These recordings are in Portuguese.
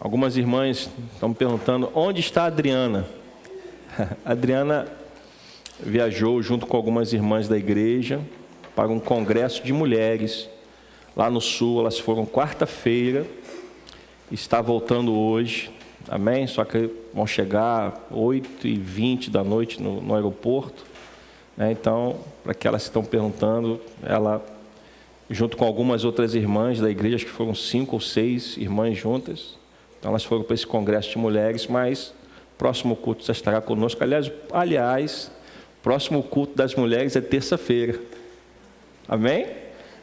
Algumas irmãs estão me perguntando onde está a Adriana. A Adriana viajou junto com algumas irmãs da igreja para um congresso de mulheres lá no sul. Elas foram quarta-feira, está voltando hoje, amém? Só que vão chegar 8h20 da noite no aeroporto, né? Então, para que elas estão perguntando, ela, junto com algumas outras irmãs da igreja, acho que foram 5 ou 6 irmãs juntas, então elas foram para esse congresso de mulheres, mas próximo culto já estará conosco. Aliás, próximo culto das mulheres é terça-feira, amém?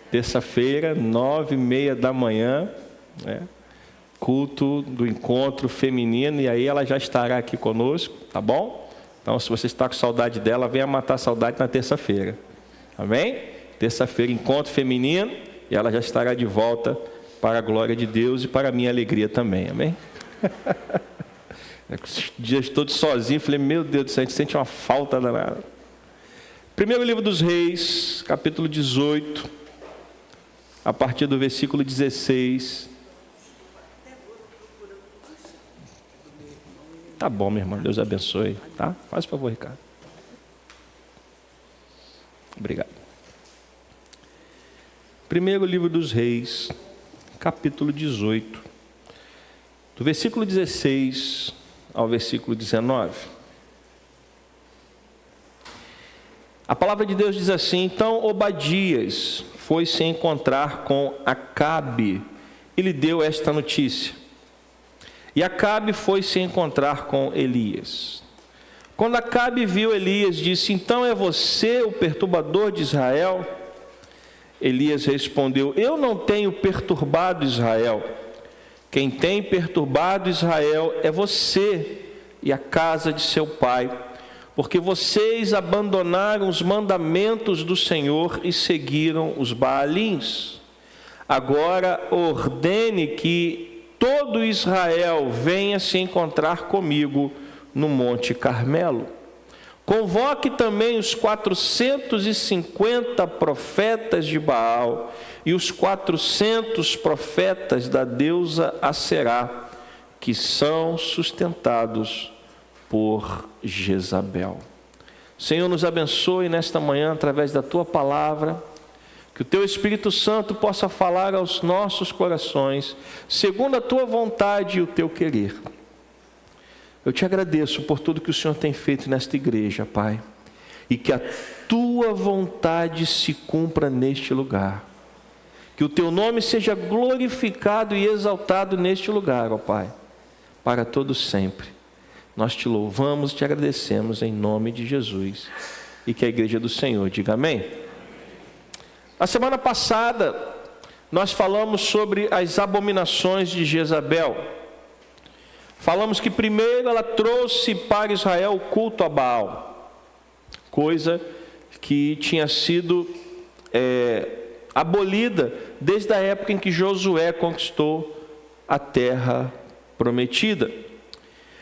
Terça-feira, 9h30 da manhã, né? Culto do encontro feminino, e aí ela já estará aqui conosco, tá bom? Então, se você está com saudade dela, venha matar a saudade na terça-feira, amém? Terça-feira, encontro feminino, e ela já estará de volta para a glória de Deus e para a minha alegria também, amém? Dias todos sozinho, falei, meu Deus do céu, a gente sente uma falta danada. Primeiro livro dos Reis, capítulo 18, a partir do versículo 16. Tá bom, minha irmã, Deus abençoe, tá? Faz o favor, Ricardo. Obrigado. Primeiro livro dos Reis, capítulo 18, do versículo 16 ao versículo 19. A palavra de Deus diz assim: então Obadias foi se encontrar com Acabe e lhe deu esta notícia. E Acabe foi se encontrar com Elias. Quando Acabe viu Elias, disse: então é você o perturbador de Israel? Elias respondeu: eu não tenho perturbado Israel. Quem tem perturbado Israel é você e a casa de seu pai, porque vocês abandonaram os mandamentos do Senhor e seguiram os Baalins. Agora ordene que todo Israel venha se encontrar comigo no Monte Carmelo. Convoque também os 450 profetas de Baal e os 400 profetas da deusa Aserá, que são sustentados por Jezabel. Senhor, nos abençoe nesta manhã através da Tua palavra, que o Teu Espírito Santo possa falar aos nossos corações, segundo a Tua vontade e o Teu querer. Eu te agradeço por tudo que o Senhor tem feito nesta igreja, Pai, e que a Tua vontade se cumpra neste lugar. Que o Teu nome seja glorificado e exaltado neste lugar, ó Pai, para todo sempre. Nós te louvamos e te agradecemos em nome de Jesus. E que a igreja do Senhor diga amém. Na semana passada, nós falamos sobre as abominações de Jezabel. Falamos que primeiro ela trouxe para Israel o culto a Baal, coisa que tinha sido abolida desde a época em que Josué conquistou a terra prometida.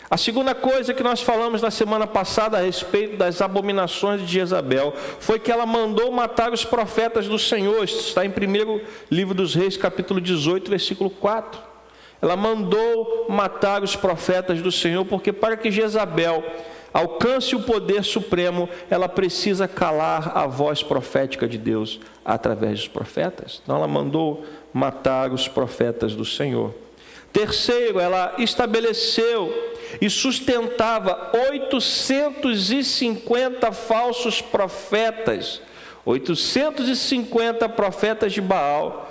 A segunda coisa que nós falamos na semana passada a respeito das abominações de Jezabel foi que ela mandou matar os profetas do Senhor. Isso está em 1º livro dos Reis, capítulo 18, versículo 4. Ela mandou matar os profetas do Senhor, porque para que Jezabel alcance o poder supremo, ela precisa calar a voz profética de Deus através dos profetas. Então ela mandou matar os profetas do Senhor. Terceiro, ela estabeleceu e sustentava 850 falsos profetas, 850 profetas de Baal,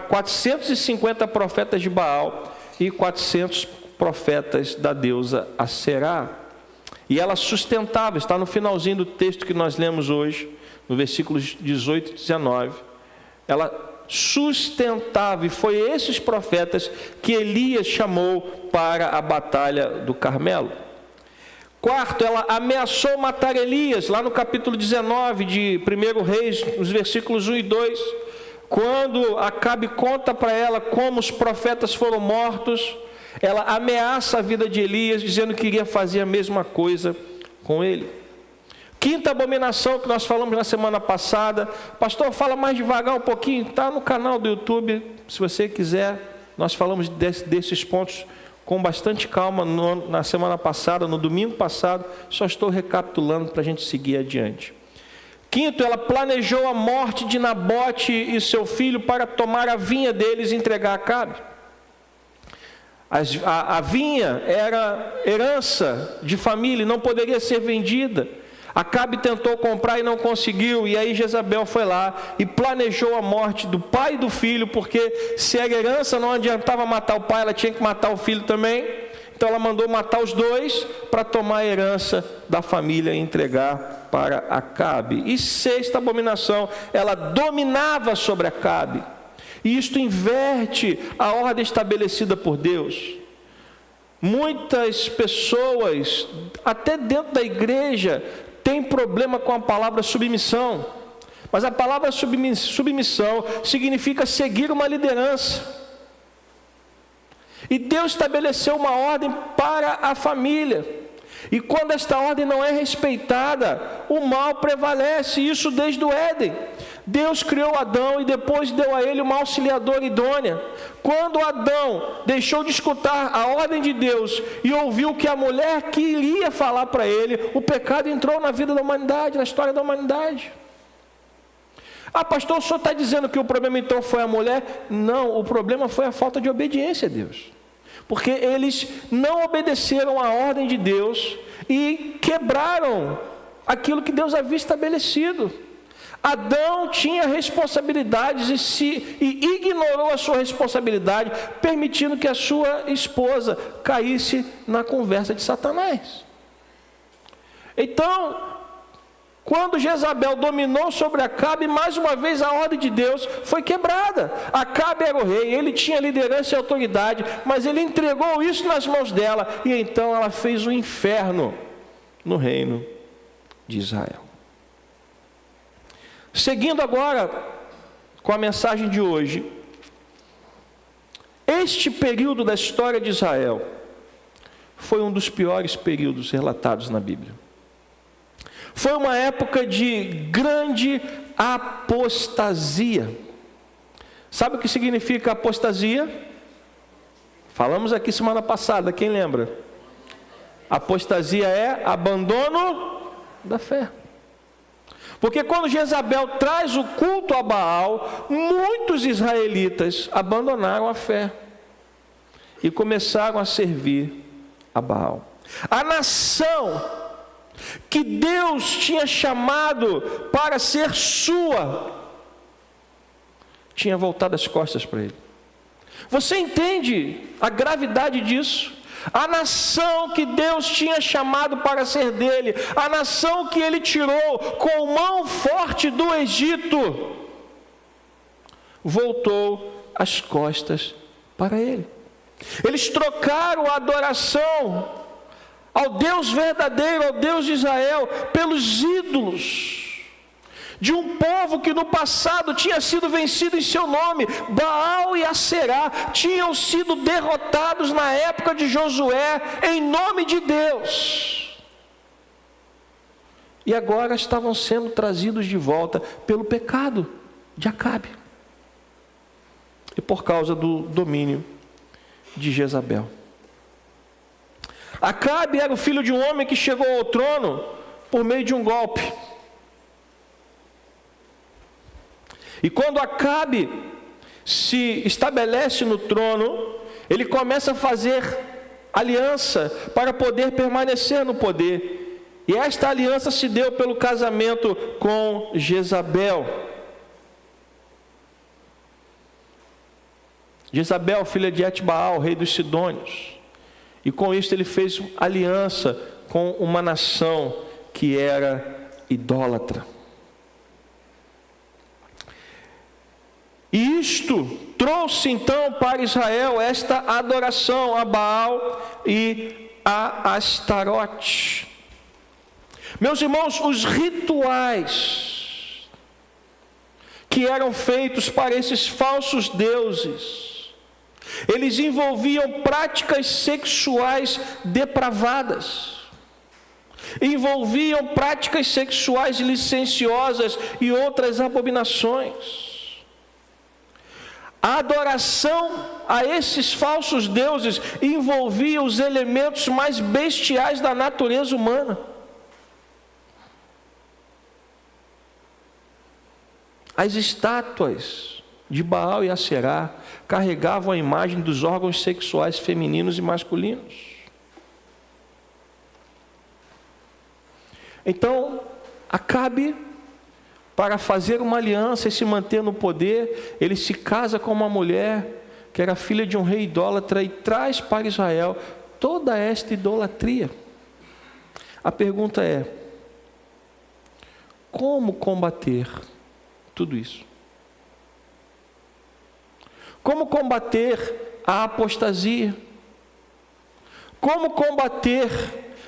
450 profetas de Baal e 400 profetas da deusa Aserá. E ela sustentava, está no finalzinho do texto que nós lemos hoje, no versículos 18 e 19. Ela sustentava, e foi esses profetas que Elias chamou para a batalha do Carmelo. Quarto, ela ameaçou matar Elias, lá no capítulo 19 de 1 Reis, nos versículos 1 e 2. Quando Acabe conta para ela como os profetas foram mortos, ela ameaça a vida de Elias, dizendo que iria fazer a mesma coisa com ele. Quinta abominação que nós falamos na semana passada, pastor, fala mais devagar um pouquinho, está no canal do YouTube, se você quiser Nós falamos desses pontos com bastante calma na semana passada, no domingo passado, só estou recapitulando para a gente seguir adiante. Quinto, ela planejou a morte de Nabote e seu filho para tomar a vinha deles e entregar a Acabe. A vinha era herança de família, não poderia ser vendida. Acabe tentou comprar e não conseguiu, e aí Jezabel foi lá e planejou a morte do pai e do filho, porque se era herança não adiantava matar o pai, ela tinha que matar o filho também. Então ela mandou matar os dois para tomar a herança da família e entregar para Acabe. E sexta abominação, ela dominava sobre Acabe. E isto inverte a ordem estabelecida por Deus. Muitas pessoas, até dentro da igreja, têm problema com a palavra submissão. Mas a palavra submissão significa seguir uma liderança. E Deus estabeleceu uma ordem para a família. E quando esta ordem não é respeitada, o mal prevalece, isso desde o Éden. Deus criou Adão e depois deu a ele uma auxiliadora idônea. Quando Adão deixou de escutar a ordem de Deus e ouviu que a mulher queria falar para ele, o pecado entrou na vida da humanidade, na história da humanidade. Ah, pastor, o senhor está dizendo que o problema então foi a mulher? Não, o problema foi a falta de obediência a Deus. Porque eles não obedeceram à ordem de Deus e quebraram aquilo que Deus havia estabelecido. Adão tinha responsabilidades e ignorou a sua responsabilidade, permitindo que a sua esposa caísse na conversa de Satanás. Então, quando Jezabel dominou sobre Acabe, mais uma vez a ordem de Deus foi quebrada. Acabe era o rei, ele tinha liderança e autoridade, mas ele entregou isso nas mãos dela, e então ela fez um inferno no reino de Israel. Seguindo agora com a mensagem de hoje, este período da história de Israel foi um dos piores períodos relatados na Bíblia. Foi uma época de grande apostasia. Sabe o que significa apostasia? Falamos aqui semana passada, quem lembra? Apostasia é abandono da fé. Porque quando Jezabel traz o culto a Baal, muitos israelitas abandonaram a fé e começaram a servir a Baal. A nação que Deus tinha chamado para ser sua, tinha voltado as costas para ele. Você entende a gravidade disso? A nação que Deus tinha chamado para ser dele, a nação que ele tirou com mão forte do Egito, voltou as costas para ele. Eles trocaram a adoração ao Deus verdadeiro, ao Deus de Israel, pelos ídolos de um povo que no passado tinha sido vencido em seu nome. Baal e Aserá tinham sido derrotados na época de Josué em nome de Deus, e agora estavam sendo trazidos de volta pelo pecado de Acabe e por causa do domínio de Jezabel. Acabe era o filho de um homem que chegou ao trono por meio de um golpe. E quando Acabe se estabelece no trono, ele começa a fazer aliança para poder permanecer no poder. E esta aliança se deu pelo casamento com Jezabel. Jezabel, filha de Etbaal, rei dos Sidônios. E com isso ele fez aliança com uma nação que era idólatra. E isto trouxe então para Israel esta adoração a Baal e a Astarote. Meus irmãos, os rituais que eram feitos para esses falsos deuses, eles envolviam práticas sexuais depravadas, envolviam práticas sexuais licenciosas e outras abominações. A adoração a esses falsos deuses envolvia os elementos mais bestiais da natureza humana. As estátuas de Baal e Acerá carregavam a imagem dos órgãos sexuais femininos e masculinos. Então, Acabe, para fazer uma aliança e se manter no poder, ele se casa com uma mulher que era filha de um rei idólatra e traz para Israel toda esta idolatria. A pergunta é: como combater tudo isso? Como combater a apostasia? Como combater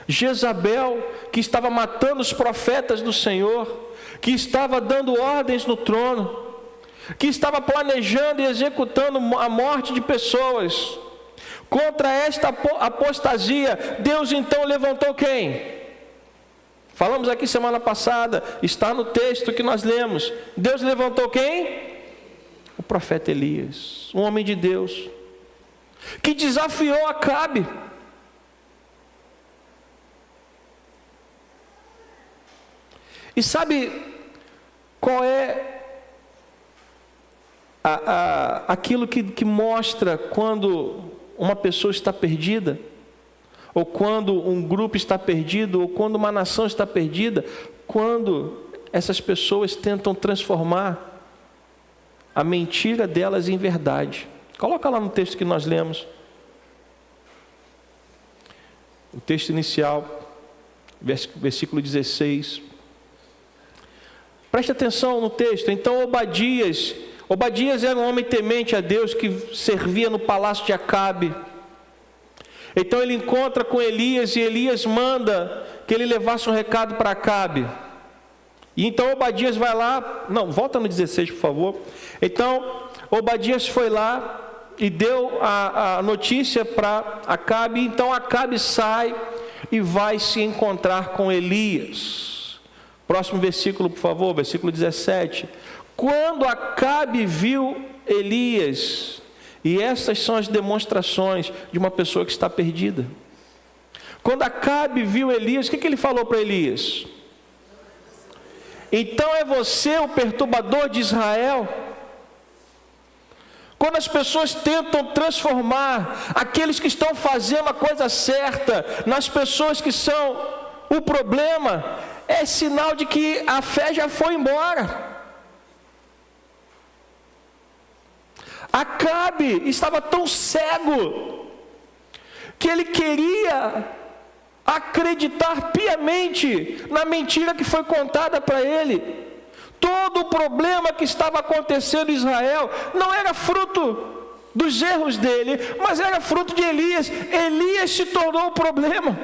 Jezabel, que estava matando os profetas do Senhor, que estava dando ordens no trono, que estava planejando e executando a morte de pessoas? Contra esta apostasia, Deus então levantou quem? Falamos aqui semana passada, está no texto que nós lemos. Deus levantou quem? O profeta Elias, um homem de Deus, que desafiou Acabe. E sabe qual é aquilo que mostra quando uma pessoa está perdida? Ou quando um grupo está perdido, ou quando uma nação está perdida? Quando essas pessoas tentam transformar a mentira delas em verdade. Coloca lá no texto que nós lemos. O texto inicial, versículo 16. Preste atenção no texto. Então Obadias era um homem temente a Deus, que servia no palácio de Acabe. Então ele encontra com Elias, e Elias manda que ele levasse um recado para Acabe. E então Obadias vai lá, volta no 16, por favor. Então Obadias foi lá e deu a notícia para Acabe. Então Acabe sai e vai se encontrar com Elias. Próximo versículo, por favor, versículo 17. Quando Acabe viu Elias, e essas são as demonstrações de uma pessoa que está perdida. Quando Acabe viu Elias, o que ele falou para Elias? Então é você o perturbador de Israel? Quando as pessoas tentam transformar aqueles que estão fazendo a coisa certa nas pessoas que são o problema, é sinal de que a fé já foi embora. Acabe estava tão cego que ele queria acreditar piamente na mentira que foi contada para ele. Todo o problema que estava acontecendo em Israel não era fruto dos erros dele, mas era fruto de Elias. Elias se tornou o problema.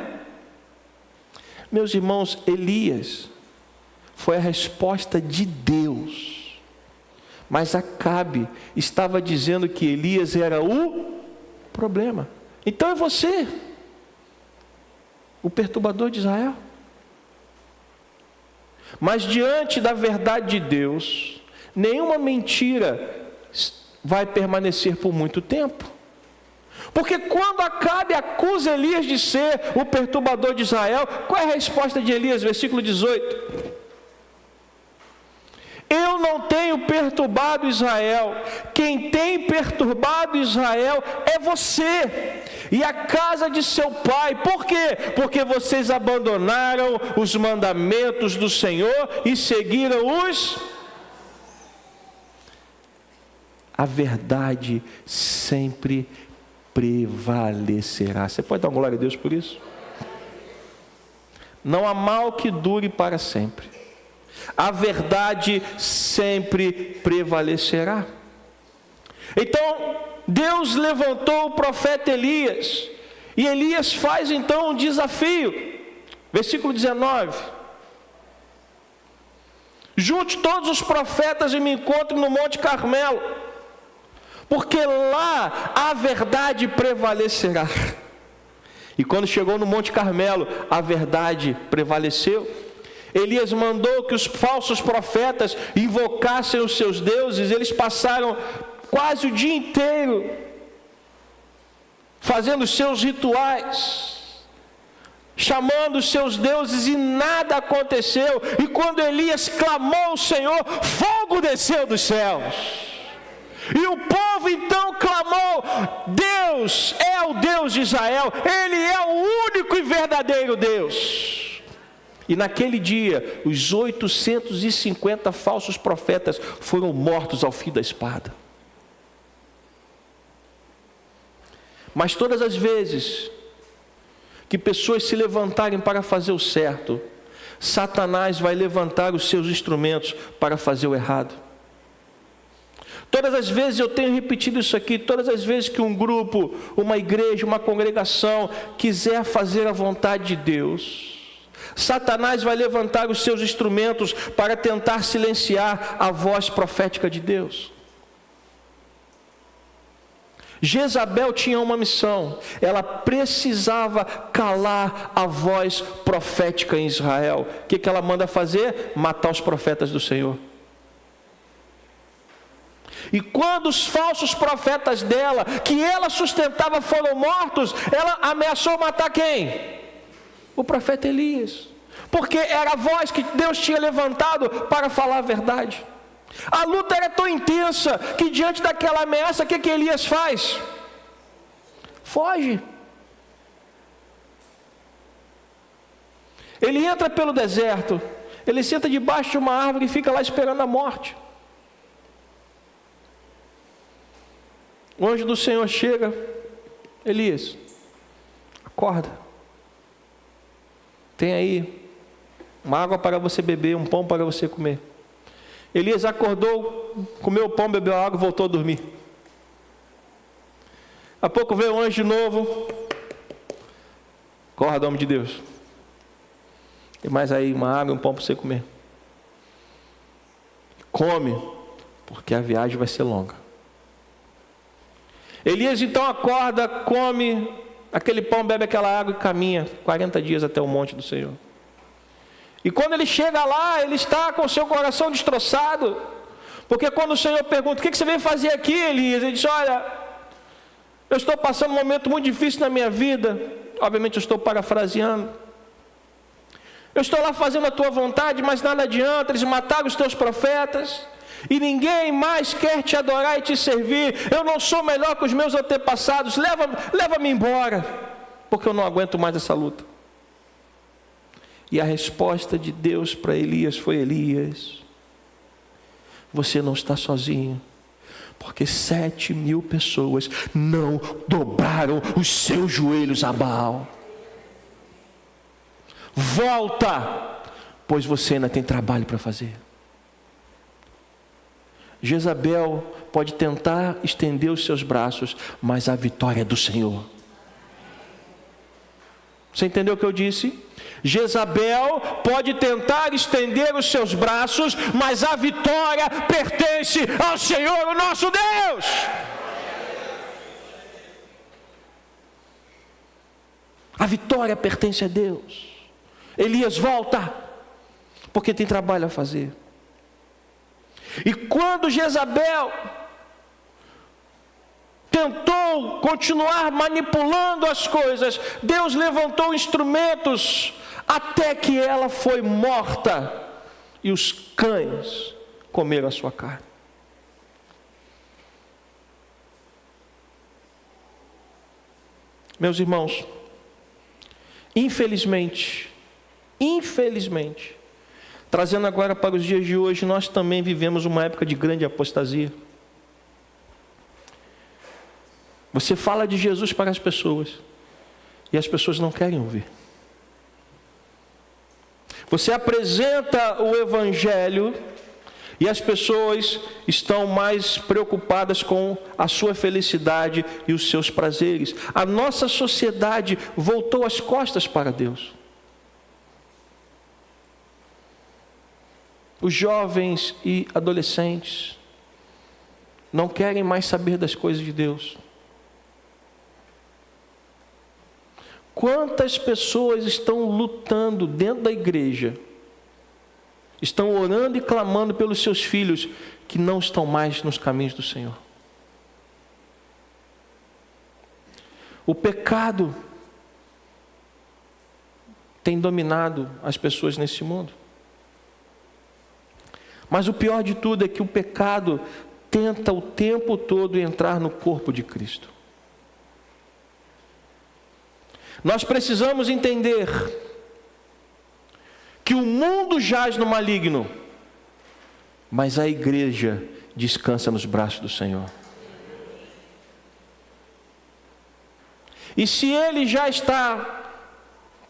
Meus irmãos, Elias foi a resposta de Deus. Mas Acabe estava dizendo que Elias era o problema. Então é você, o perturbador de Israel. Mas diante da verdade de Deus, nenhuma mentira vai permanecer por muito tempo. Porque quando Acabe acusa Elias de ser o perturbador de Israel, qual é a resposta de Elias? Versículo 18. Eu não tenho perturbado Israel, quem tem perturbado Israel é você e a casa de seu pai. Por quê? Porque vocês abandonaram os mandamentos do Senhor e seguiram os... A verdade sempre prevalecerá. Você pode dar uma glória a Deus por isso? Não há mal que dure para sempre. A verdade sempre prevalecerá. Então Deus levantou o profeta Elias, e Elias faz então um desafio. Versículo 19. Junte todos os profetas e me encontre no Monte Carmelo, porque lá a verdade prevalecerá. E quando chegou no Monte Carmelo, a verdade prevaleceu. Elias mandou que os falsos profetas invocassem os seus deuses. Eles passaram quase o dia inteiro fazendo seus rituais, chamando os seus deuses, e nada aconteceu. E quando Elias clamou ao Senhor, fogo desceu dos céus. E o povo então clamou: Deus é o Deus de Israel, Ele é o único e verdadeiro Deus. E naquele dia, os 850 falsos profetas foram mortos ao fim da espada. Mas todas as vezes que pessoas se levantarem para fazer o certo, Satanás vai levantar os seus instrumentos para fazer o errado. Todas as vezes, eu tenho repetido isso aqui, todas as vezes que um grupo, uma igreja, uma congregação quiser fazer a vontade de Deus, Satanás vai levantar os seus instrumentos para tentar silenciar a voz profética de Deus. Jezabel tinha uma missão, ela precisava calar a voz profética em Israel. O que ela manda fazer? Matar os profetas do Senhor. E quando os falsos profetas dela, que ela sustentava, foram mortos, ela ameaçou matar quem? O profeta Elias, porque era a voz que Deus tinha levantado para falar a verdade. A luta era tão intensa que diante daquela ameaça, o que Elias faz? Foge. Ele entra pelo deserto, ele senta debaixo de uma árvore e fica lá esperando a morte. O anjo do Senhor chega: Elias, acorda, tem aí uma água para você beber, um pão para você comer. Elias acordou, comeu o pão, bebeu a água e voltou a dormir. A pouco veio o anjo de novo: acorda, homem de Deus, tem mais aí uma água e um pão para você comer. Come, porque a viagem vai ser longa. Elias então acorda, come aquele pão, bebe aquela água e caminha 40 dias até o monte do Senhor. E quando ele chega lá, ele está com o seu coração destroçado, porque quando o Senhor pergunta: o que você veio fazer aqui, Elias? Ele diz: olha, eu estou passando um momento muito difícil na minha vida. Obviamente eu estou parafraseando. Eu estou lá fazendo a tua vontade, mas nada adianta, eles mataram os teus profetas, e ninguém mais quer te adorar e te servir. Eu não sou melhor que os meus antepassados, leva-me embora, porque eu não aguento mais essa luta. E a resposta de Deus para Elias foi: Elias, você não está sozinho, porque 7.000 pessoas não dobraram os seus joelhos a Baal. Volta, pois você ainda tem trabalho para fazer. Jezabel pode tentar estender os seus braços, mas a vitória é do Senhor. Você entendeu o que eu disse? Jezabel pode tentar estender os seus braços, mas a vitória pertence ao Senhor, o nosso Deus. A vitória pertence a Deus. Elias, volta, porque tem trabalho a fazer. E quando Jezabel tentou continuar manipulando as coisas, Deus levantou instrumentos até que ela foi morta e os cães comeram a sua carne. Meus irmãos, infelizmente, trazendo agora para os dias de hoje, nós também vivemos uma época de grande apostasia. Você fala de Jesus para as pessoas e as pessoas não querem ouvir. Você apresenta o Evangelho e as pessoas estão mais preocupadas com a sua felicidade e os seus prazeres. A nossa sociedade voltou as costas para Deus. Os jovens e adolescentes não querem mais saber das coisas de Deus. Quantas pessoas estão lutando dentro da igreja, estão orando e clamando pelos seus filhos que não estão mais nos caminhos do Senhor? O pecado tem dominado as pessoas nesse mundo. Mas o pior de tudo é que o pecado tenta o tempo todo entrar no corpo de Cristo. Nós precisamos entender que o mundo jaz no maligno, mas a igreja descansa nos braços do Senhor. E se ele já está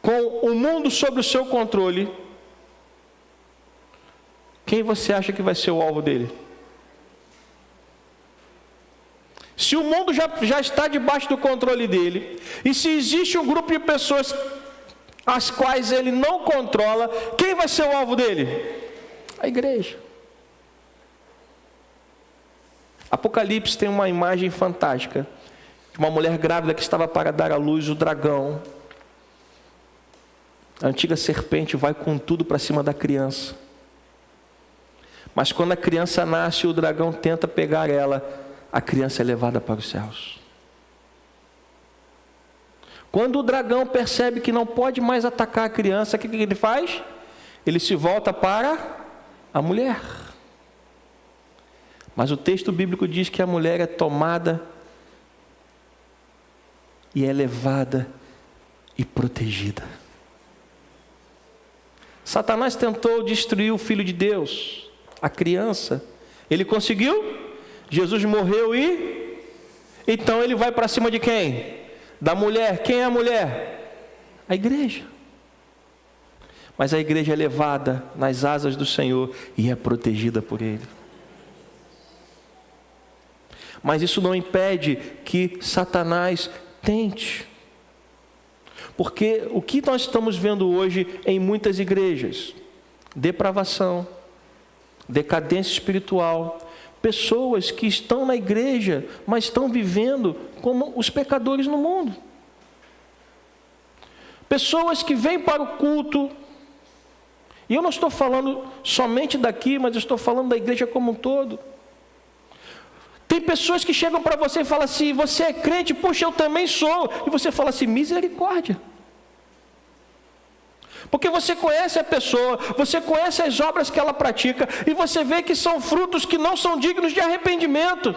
com o mundo sob o seu controle, quem você acha que vai ser o alvo dele? Se o mundo já está debaixo do controle dele, e se existe um grupo de pessoas as quais ele não controla, quem vai ser o alvo dele? A igreja. Apocalipse tem uma imagem fantástica de uma mulher grávida que estava para dar à luz o dragão. A antiga serpente vai com tudo para cima da criança. Mas quando a criança nasce e o dragão tenta pegar ela, a criança é levada para os céus. Quando o dragão percebe que não pode mais atacar a criança, o que ele faz? Ele se volta para a mulher. Mas o texto bíblico diz que a mulher é tomada e é levada e protegida. Satanás tentou destruir o Filho de Deus, a criança. Ele conseguiu? Jesus morreu e... Então ele vai para cima de quem? Da mulher. Quem é a mulher? A igreja. Mas a igreja é levada nas asas do Senhor e é protegida por Ele. Mas isso não impede que Satanás tente. Porque o que nós estamos vendo hoje em muitas igrejas? Depravação, decadência espiritual, pessoas que estão na igreja, mas estão vivendo como os pecadores no mundo. Pessoas que vêm para o culto, e eu não estou falando somente daqui, mas eu estou falando da igreja como um todo. Tem pessoas que chegam para você e falam assim: você é crente? Poxa, eu também sou. E você fala assim: misericórdia. Porque você conhece a pessoa, você conhece as obras que ela pratica, e você vê que são frutos que não são dignos de arrependimento.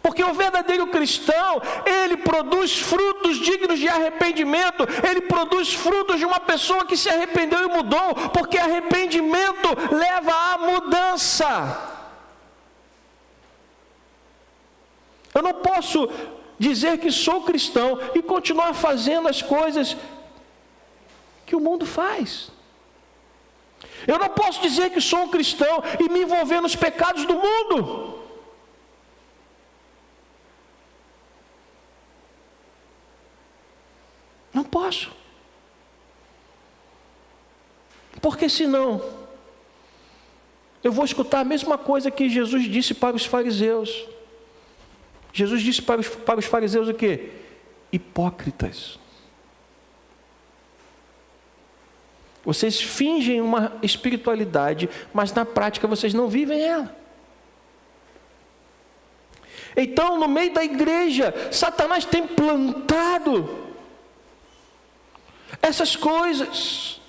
Porque o verdadeiro cristão, ele produz frutos dignos de arrependimento, ele produz frutos de uma pessoa que se arrependeu e mudou, porque arrependimento leva à mudança. Eu não posso dizer que sou cristão e continuar fazendo as coisas que o mundo faz. Eu não posso dizer que sou um cristão e me envolver nos pecados do mundo. Não posso. Porque senão eu vou escutar a mesma coisa que Jesus disse para os fariseus. Jesus disse para os fariseus o quê? Hipócritas. Vocês fingem uma espiritualidade, mas na prática vocês não vivem ela. Então, no meio da igreja, Satanás tem plantado essas coisas,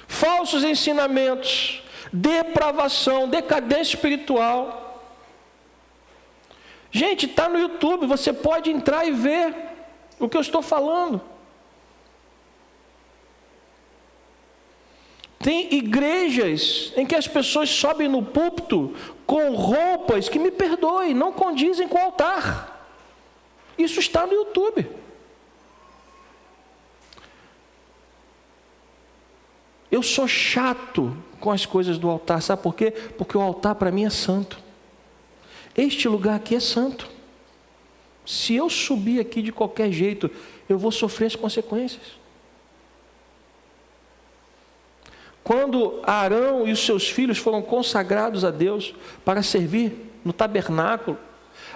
falsos ensinamentos, depravação, decadência espiritual. Gente, está no YouTube, você pode entrar e ver o que eu estou falando. Tem igrejas em que as pessoas sobem no púlpito com roupas que, me perdoem, não condizem com o altar. Isso está no YouTube. Eu sou chato com as coisas do altar, sabe por quê? Porque o altar para mim é santo. Este lugar aqui é santo. Se eu subir aqui de qualquer jeito, eu vou sofrer as consequências. Quando Arão e os seus filhos foram consagrados a Deus para servir no tabernáculo,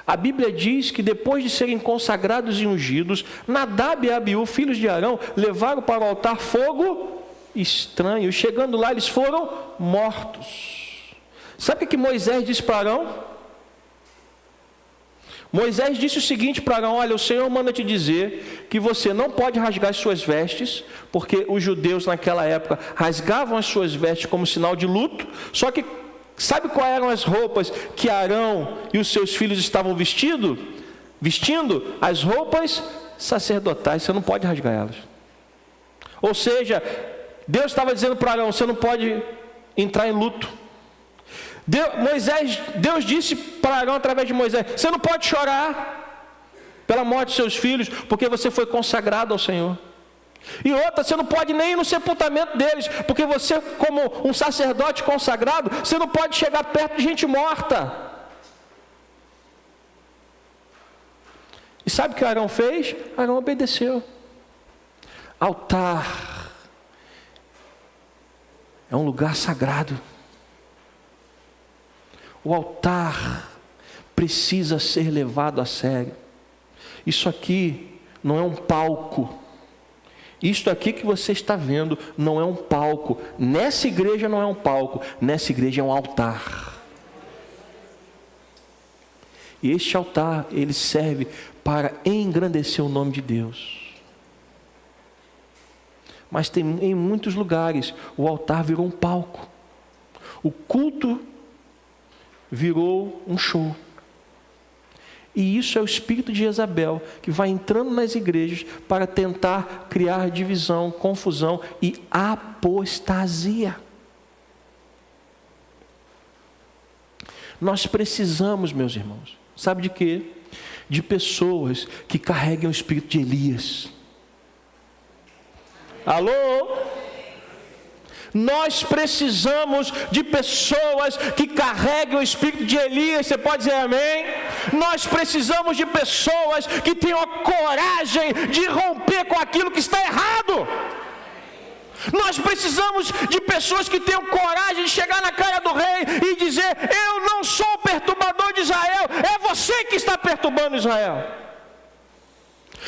a Bíblia diz que depois de serem consagrados e ungidos, Nadab e Abiú, filhos de Arão, levaram para o altar fogo estranho. Chegando lá, eles foram mortos. Sabe o que Moisés disse para Arão? Moisés disse o seguinte para Arão: olha, o Senhor manda te dizer que você não pode rasgar as suas vestes, porque os judeus naquela época rasgavam as suas vestes como sinal de luto. Só que sabe quais eram as roupas que Arão e os seus filhos estavam vestindo? As roupas sacerdotais, você não pode rasgar elas. Ou seja, Deus estava dizendo para Arão: você não pode entrar em luto. Deus disse para Arão através de Moisés: você não pode chorar pela morte de seus filhos, porque você foi consagrado ao Senhor. E outra, você não pode nem ir no sepultamento deles, porque você, como um sacerdote consagrado, você não pode chegar perto de gente morta. E sabe o que Arão fez? Arão obedeceu. Altar é um lugar sagrado. O altar precisa ser levado a sério. Isso aqui não é um palco. Isto aqui que você está vendo não é um palco. Nessa igreja não é um palco. Nessa igreja é um altar. E este altar, ele serve para engrandecer o nome de Deus. Mas em muitos lugares o altar virou um palco. O culto virou um show. E isso é o espírito de Jezabel, que vai entrando nas igrejas para tentar criar divisão, confusão e apostasia. Nós precisamos, meus irmãos, sabe de quê? De pessoas que carreguem o espírito de Elias. Alô? Nós precisamos de pessoas que carreguem o espírito de Elias. Você pode dizer amém? Nós precisamos de pessoas que tenham a coragem de romper com aquilo que está errado. Nós precisamos de pessoas que tenham coragem de chegar na cara do rei e dizer: eu não sou o perturbador de Israel, é você que está perturbando Israel.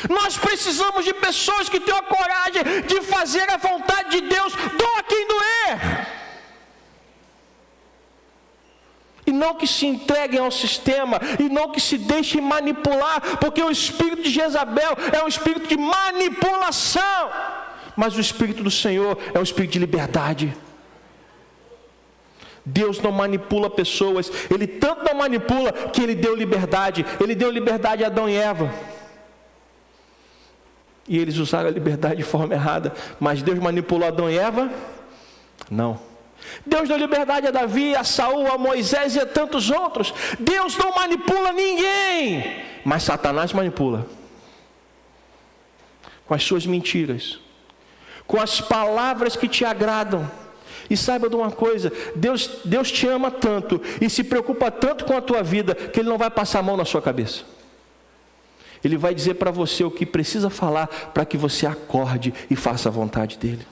Nós precisamos de pessoas que tenham a coragem de fazer a vontade de Deus, doa quem doer. E não que se entreguem ao sistema, e não que se deixem manipular, porque o espírito de Jezabel é um espírito de manipulação, mas o espírito do Senhor é um espírito de liberdade. Deus não manipula pessoas, Ele tanto não manipula que Ele deu liberdade. Ele deu liberdade a Adão e Eva. E eles usaram a liberdade de forma errada. Mas Deus manipulou Adão e Eva? Não. Deus deu liberdade a Davi, a Saul, a Moisés e a tantos outros. Deus não manipula ninguém. Mas Satanás manipula. Com as suas mentiras. Com as palavras que te agradam. E saiba de uma coisa, Deus te ama tanto e se preocupa tanto com a tua vida, que Ele não vai passar a mão na sua cabeça. Ele vai dizer para você o que precisa falar para que você acorde e faça a vontade dEle.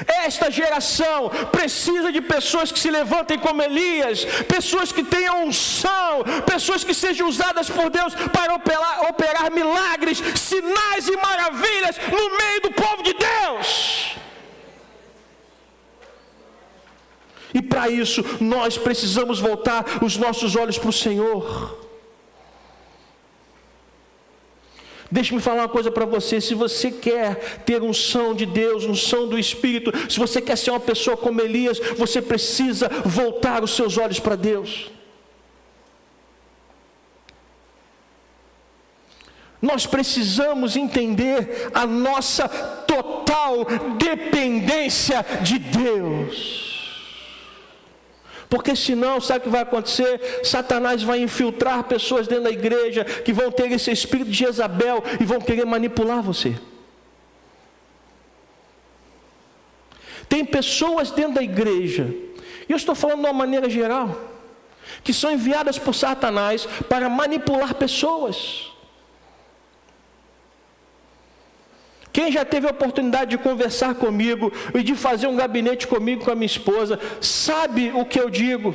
Esta geração precisa de pessoas que se levantem como Elias, pessoas que tenham unção, pessoas que sejam usadas por Deus para operar milagres, sinais e maravilhas no meio do povo de Deus. E para isso nós precisamos voltar os nossos olhos para o Senhor. Deixa-me falar uma coisa para você: se você quer ter unção de Deus, unção do Espírito, se você quer ser uma pessoa como Elias, você precisa voltar os seus olhos para Deus. Nós precisamos entender a nossa total dependência de Deus. Porque senão, sabe o que vai acontecer? Satanás vai infiltrar pessoas dentro da igreja que vão ter esse espírito de Jezabel e vão querer manipular você. Tem pessoas dentro da igreja, e eu estou falando de uma maneira geral, que são enviadas por Satanás para manipular pessoas. Quem já teve a oportunidade de conversar comigo e de fazer um gabinete comigo, com a minha esposa, sabe o que eu digo.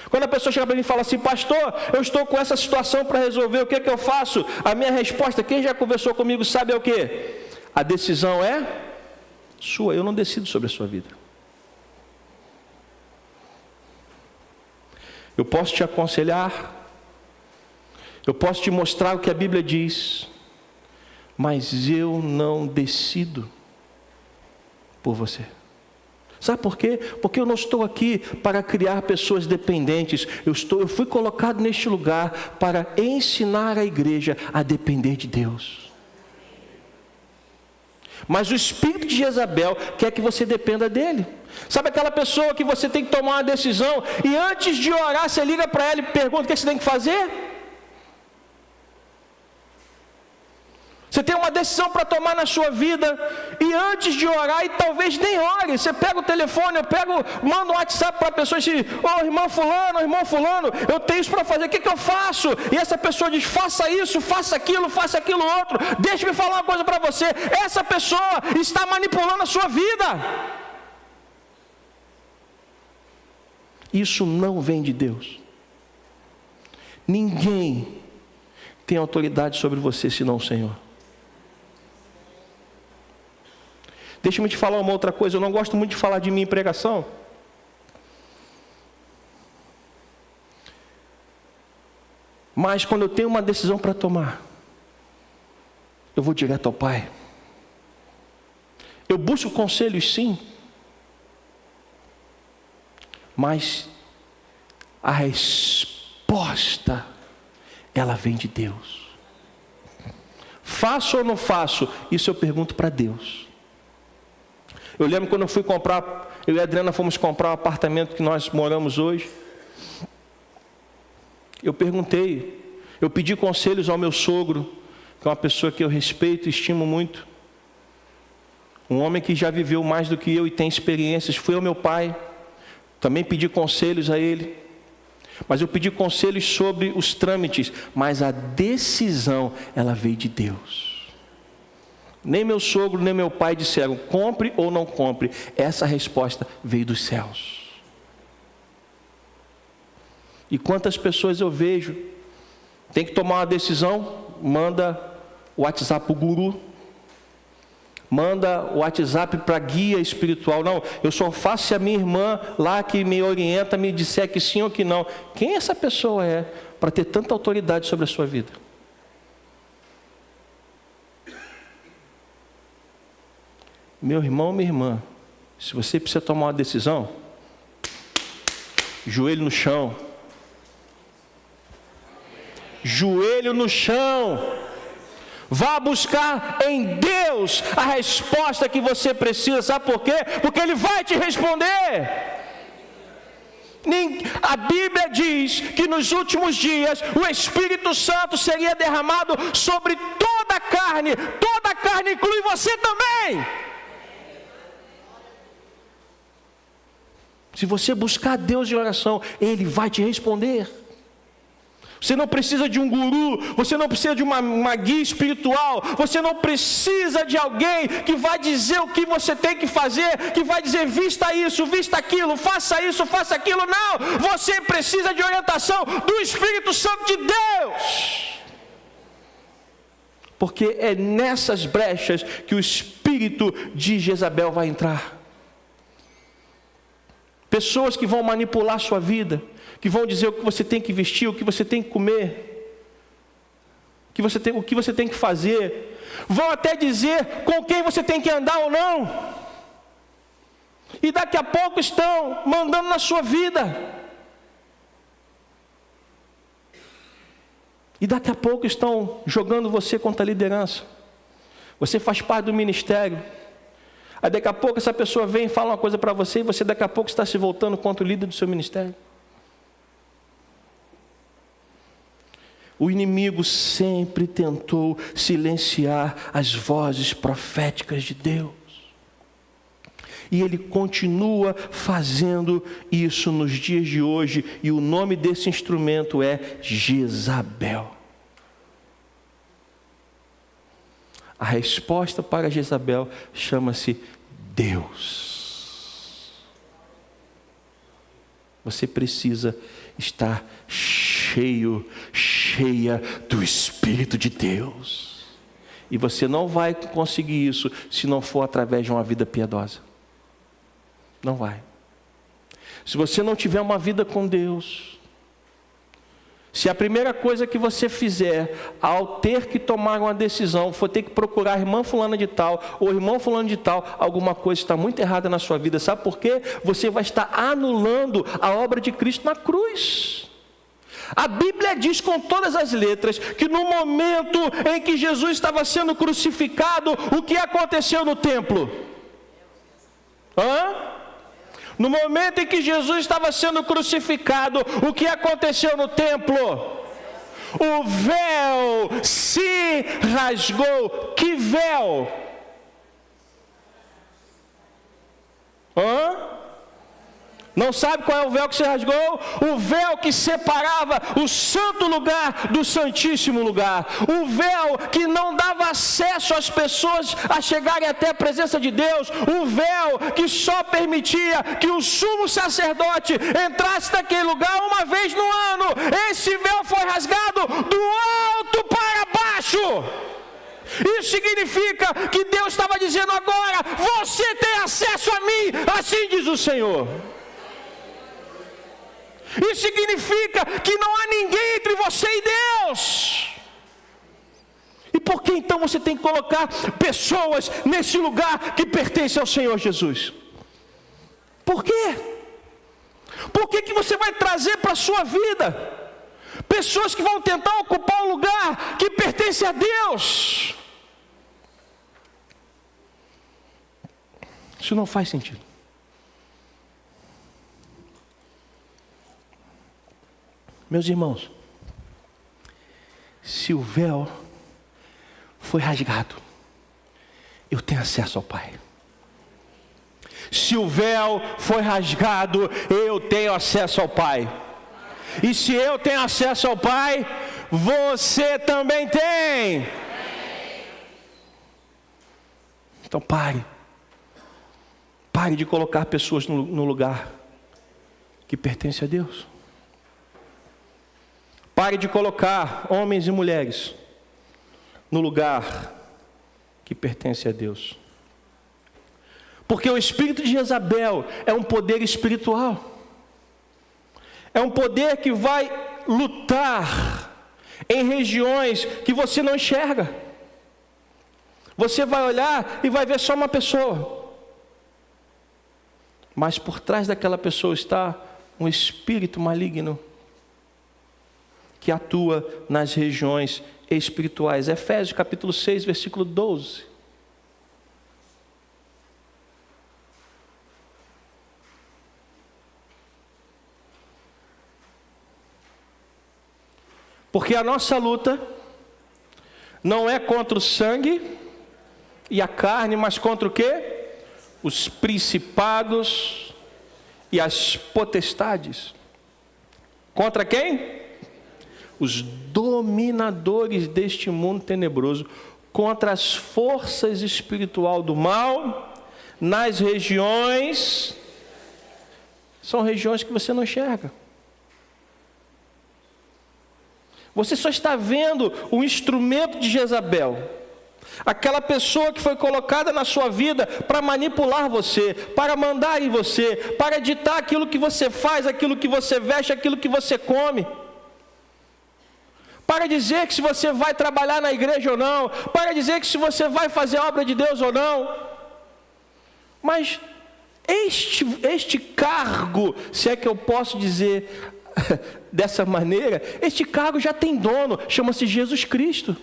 Quando a pessoa chega para mim e fala assim: pastor, eu estou com essa situação para resolver, o que é que eu faço? A minha resposta, quem já conversou comigo sabe é o quê? A decisão é sua, eu não decido sobre a sua vida. Eu posso te aconselhar, Eu posso te mostrar o que a Bíblia diz, mas eu não decido por você. Sabe por quê? Porque eu não estou aqui para criar pessoas dependentes. Eu fui colocado neste lugar para ensinar a igreja a depender de Deus. Mas o espírito de Jezabel quer que você dependa dele. Sabe aquela pessoa que você tem que tomar uma decisão e antes de orar você liga para ela e pergunta o que você tem que fazer? Você tem uma decisão para tomar na sua vida e antes de orar, e talvez nem ore, você pega o telefone, mando um WhatsApp para a pessoa e diz: ô irmão fulano, eu tenho isso para fazer, o que eu faço? E essa pessoa diz: faça isso, faça aquilo outro. Deixa-me falar uma coisa para você, essa pessoa está manipulando a sua vida. Isso não vem de Deus. Ninguém tem autoridade sobre você senão o Senhor. Deixa-me te falar uma outra coisa, eu não gosto muito de falar de mim em pregação. Mas quando eu tenho uma decisão para tomar, eu vou direto ao Pai. Eu busco conselhos, sim. Mas a resposta, ela vem de Deus. Faço ou não faço? Isso eu pergunto para Deus. Eu lembro quando eu e a Adriana fomos comprar o apartamento que nós moramos hoje. Eu pedi conselhos ao meu sogro, que é uma pessoa que eu respeito e estimo muito. Um homem que já viveu mais do que eu e tem experiências. Fui ao meu pai, também pedi conselhos a ele. Mas eu pedi conselhos sobre os trâmites, mas a decisão, ela veio de Deus. Nem meu sogro, nem meu pai disseram compre ou não compre. Essa resposta veio dos céus. E quantas pessoas eu vejo, tem que tomar uma decisão, manda o WhatsApp para o guru, manda o WhatsApp para guia espiritual. Não, eu só faço se a minha irmã lá que me orienta me disser que sim ou que não. Quem essa pessoa é para ter tanta autoridade sobre a sua vida? Meu irmão, minha irmã, se você precisa tomar uma decisão, joelho no chão. Joelho no chão. Vá buscar em Deus a resposta que você precisa. Sabe por quê? Porque Ele vai te responder. A Bíblia diz que nos últimos dias o Espírito Santo seria derramado sobre toda a carne inclui você também. Se você buscar Deus em oração, Ele vai te responder. Você não precisa de um guru, você não precisa de uma guia espiritual, você não precisa de alguém que vai dizer o que você tem que fazer, que vai dizer vista isso, vista aquilo, faça isso, faça aquilo. Não, você precisa de orientação do Espírito Santo de Deus. Porque é nessas brechas que o espírito de Jezabel vai entrar. Pessoas que vão manipular a sua vida, que vão dizer o que você tem que vestir, o que você tem que comer, o que você tem que fazer, vão até dizer com quem você tem que andar ou não, e daqui a pouco estão mandando na sua vida, e daqui a pouco estão jogando você contra a liderança. Você faz parte do ministério. Aí daqui a pouco essa pessoa vem e fala uma coisa para você, e você daqui a pouco está se voltando contra o líder do seu ministério. O inimigo sempre tentou silenciar as vozes proféticas de Deus. E ele continua fazendo isso nos dias de hoje, e o nome desse instrumento é Jezabel. A resposta para Jezabel chama-se Deus. Você precisa estar cheia do Espírito de Deus. E você não vai conseguir isso se não for através de uma vida piedosa. Não vai. Se você não tiver uma vida com Deus, Se a primeira coisa que você fizer ao ter que tomar uma decisão for ter que procurar a irmã fulana de tal ou irmão fulano de tal, alguma coisa está muito errada na sua vida. Sabe por quê? Você vai estar anulando a obra de Cristo na cruz. A Bíblia diz com todas as letras que no momento em que Jesus estava sendo crucificado, o que aconteceu no templo? No momento em que Jesus estava sendo crucificado, o que aconteceu no templo? O véu se rasgou. Que véu? Não sabe qual é o véu que se rasgou? O véu que separava o santo lugar do santíssimo lugar. O véu que não dava acesso às pessoas a chegarem até a presença de Deus. O véu que só permitia que o sumo sacerdote entrasse naquele lugar uma vez no ano. Esse véu foi rasgado do alto para baixo. Isso significa que Deus estava dizendo agora: você tem acesso a mim, assim diz o Senhor. Isso significa que não há ninguém entre você e Deus. E por que então você tem que colocar pessoas nesse lugar que pertence ao Senhor Jesus? Por quê? Por que você vai trazer para a sua vida pessoas que vão tentar ocupar um lugar que pertence a Deus? Isso não faz sentido. Meus irmãos, se o véu foi rasgado, eu tenho acesso ao Pai. Se o véu foi rasgado, eu tenho acesso ao Pai. E se eu tenho acesso ao Pai, você também tem. Então pare de colocar pessoas no lugar que pertence a Deus. Pare de colocar homens e mulheres no lugar que pertence a Deus. Porque o espírito de Jezabel é um poder espiritual. É um poder que vai lutar em regiões que você não enxerga. Você vai olhar e vai ver só uma pessoa. Mas por trás daquela pessoa está um espírito maligno que atua nas regiões espirituais. Efésios capítulo 6, versículo 12. Porque a nossa luta não é contra o sangue e a carne, mas contra o quê? Os principados e as potestades. Contra quem? Os dominadores deste mundo tenebroso, contra as forças espirituais do mal, nas regiões, são regiões que você não enxerga. Você só está vendo o instrumento de Jezabel, aquela pessoa que foi colocada na sua vida para manipular você, para mandar em você, para ditar aquilo que você faz, aquilo que você veste, aquilo que você come. Para dizer que se você vai trabalhar na igreja ou não, para dizer que se você vai fazer a obra de Deus ou não. Mas este cargo, se é que eu posso dizer dessa maneira, este cargo já tem dono, chama-se Jesus Cristo.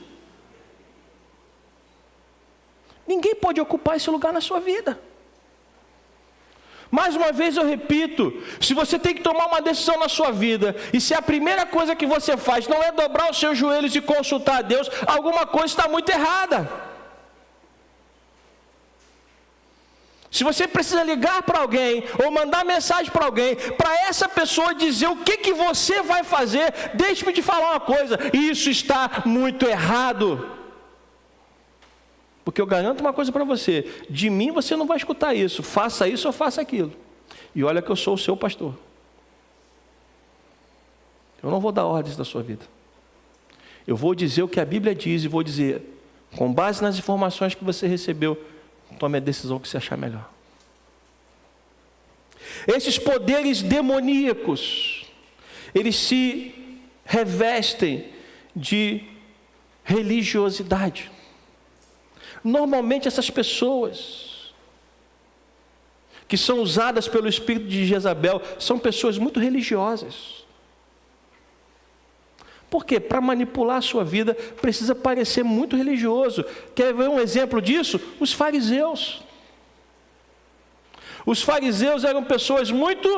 Ninguém pode ocupar esse lugar na sua vida. Mais uma vez eu repito, se você tem que tomar uma decisão na sua vida, e se a primeira coisa que você faz não é dobrar os seus joelhos e consultar a Deus, alguma coisa está muito errada. Se você precisa ligar para alguém, ou mandar mensagem para alguém, para essa pessoa dizer o que você vai fazer, deixe-me te falar uma coisa, isso está muito errado. Porque eu garanto uma coisa para você, de mim você não vai escutar isso, faça isso ou faça aquilo. E olha que eu sou o seu pastor. Eu não vou dar ordens da sua vida. Eu vou dizer o que a Bíblia diz e vou dizer, com base nas informações que você recebeu, tome a decisão que você achar melhor. Esses poderes demoníacos, eles se revestem de religiosidade. Normalmente essas pessoas que são usadas pelo espírito de Jezabel são pessoas muito religiosas. Por quê? Para manipular a sua vida precisa parecer muito religioso. Quer ver um exemplo disso? Os fariseus. Os fariseus eram pessoas muito